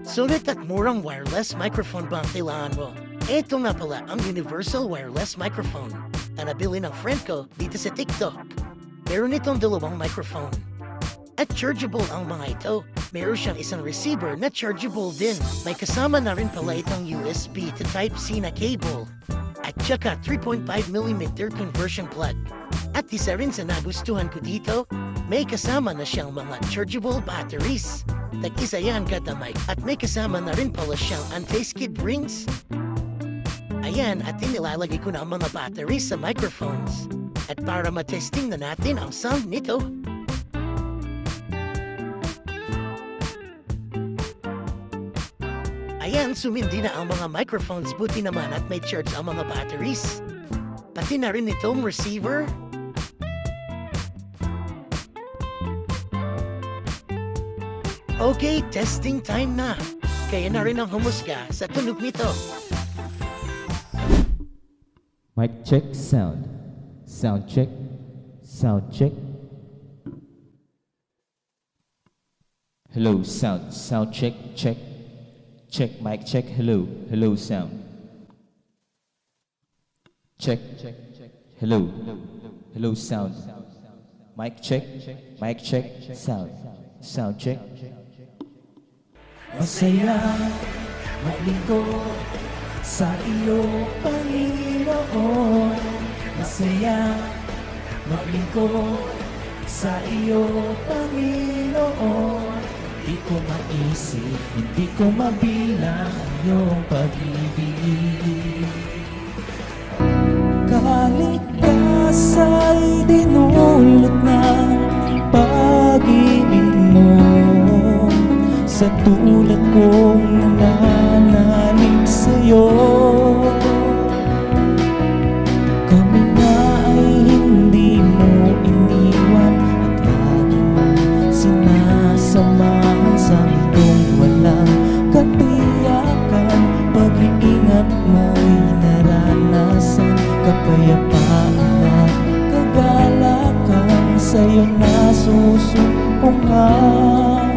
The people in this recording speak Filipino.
Sulit at murang wireless microphone ba ang kailangan mo? Ito nga pala ang Universal Wireless Microphone na nabili ng friend ko dito sa TikTok. Meron itong dalawang microphone. At chargeable ang mga ito. Meron siyang isang receiver na chargeable din. May kasama na rin pala itong USB to Type-C na cable. At saka 3.5mm conversion plug. At isa rin sa nagustuhan ko dito, may kasama na siyang mga chargeable batteries. Tag-isa yan kada mic. At may kasama na rin pala siyang anti-skid rings. Ayan, at inilalagay ko na ang mga batteries sa microphones. At para matesting na natin ang sound nito, ayan, sumindi na ang mga microphones, buti naman at may charge ang mga batteries. Pati na rin itong receiver. Okay, testing time na. Kaya na rin ang humusga sa tunog nito. Mic check, sound. Sound check. Sound check. Hello, sound. Sound check, check. Check, mic check. Hello. Hello, sound. Check. Hello. Hello, sound. Mic check. Mic check. Sound. Sound check. Masaya maglingkod sa iyo, Panginoon. Masaya maglingkod sa iyo, Panginoon. Hindi ko maisip, hindi ko mabilang ang iyong pag-ibig. Kaligtasa'y dinulot ng pag-ibig mo. Sa tulad kong nananalig sa'yo, kami na ay hindi mo iniwan at lagi mo sinasamahan sa mundong walang katiyakan. Pag-iingat may naranasan, kapayapaan at kagalakan, sa'yo nasusumpungan.